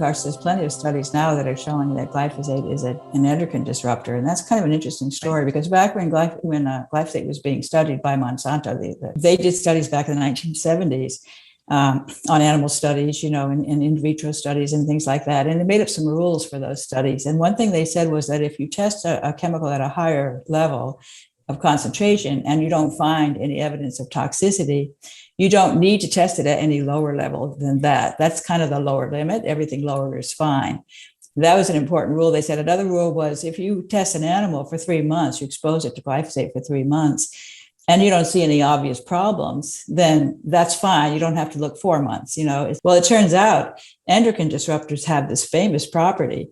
course, there's plenty of studies now that are showing that glyphosate is an endocrine disruptor. And that's kind of an interesting story because back when glyphosate was being studied by Monsanto, they did studies back in the 1970s on animal studies, and in vitro studies and things like that. And they made up some rules for those studies. And one thing they said was that if you test a chemical at a higher level of concentration and you don't find any evidence of toxicity, you don't need to test it at any lower level than that. That's kind of the lower limit. Everything lower is fine. That was an important rule. They said another rule was if you test an animal for 3 months, you expose it to glyphosate for 3 months, and you don't see any obvious problems, then that's fine. You don't have to look 4 months. Well, it turns out endocrine disruptors have this famous property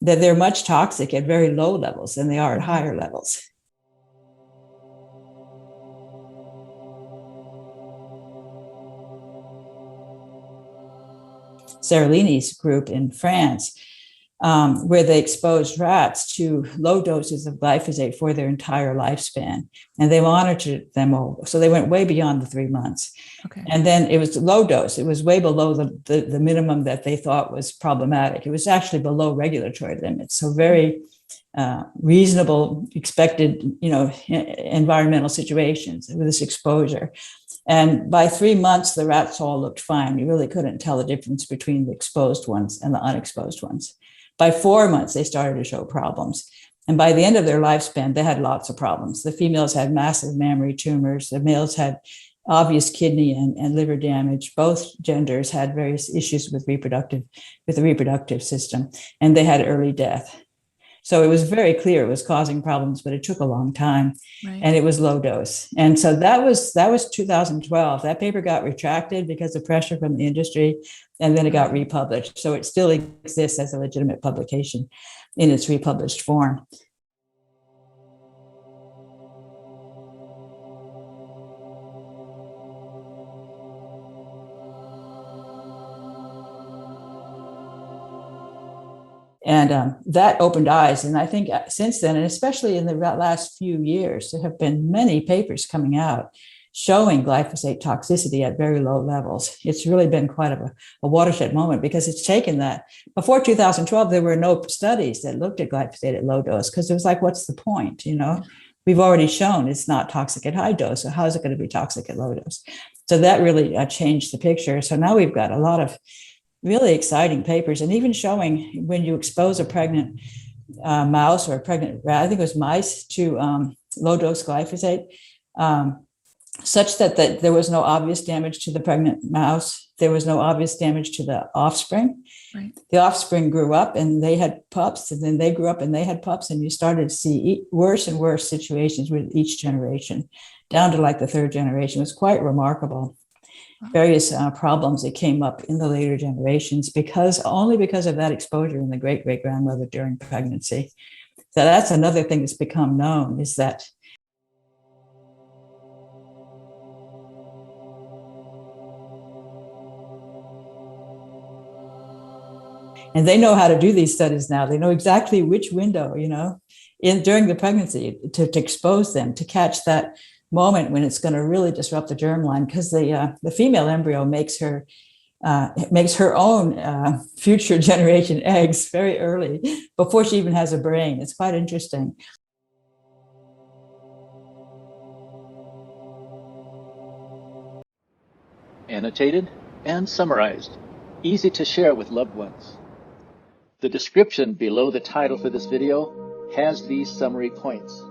that they're much toxic at very low levels than they are at higher levels. Seralini's group in France, where they exposed rats to low doses of glyphosate for their entire lifespan. And they monitored them all. So they went way beyond the 3 months. Okay. And then it was low dose. It was way below the minimum that they thought was problematic. It was actually below regulatory limits. So very reasonable, expected, environmental situations with this exposure. And by 3 months, the rats all looked fine. You really couldn't tell the difference between the exposed ones and the unexposed ones. By 4 months, they started to show problems. And by the end of their lifespan, they had lots of problems. The females had massive mammary tumors. The males had obvious kidney and liver damage. Both genders had various issues with the reproductive system, and they had early death. So it was very clear it was causing problems, but it took a long time, right. And it was low dose. And so that was 2012. That paper got retracted because of pressure from the industry, and then it got republished. So it still exists as a legitimate publication in its republished form. And that opened eyes. And I think since then, and especially in the last few years, there have been many papers coming out showing glyphosate toxicity at very low levels. It's really been quite a watershed moment because it's taken that. Before 2012, there were no studies that looked at glyphosate at low dose because it was like, what's the point? We've already shown it's not toxic at high dose. So how is it going to be toxic at low dose? So that really changed the picture. So now we've got a lot of really exciting papers, and even showing when you expose a pregnant mouse or a pregnant rat, I think it was mice, to low dose glyphosate, such that there was no obvious damage to the pregnant mouse. There was no obvious damage to the offspring. Right. The offspring grew up and they had pups, and then they grew up and they had pups, and you started to see worse and worse situations with each generation, down to like the third generation. It was quite remarkable. Various problems that came up in the later generations only because of that exposure in the great-great-grandmother during pregnancy. So that's another thing that's become known, is that and they know how to do these studies now. They know exactly which window, during the pregnancy to expose them, to catch that moment when it's going to really disrupt the germline, because the female embryo makes her own future generation eggs very early, before she even has a brain. It's quite interesting. Annotated and summarized, easy to share with loved ones. The description below the title for this video has these summary points.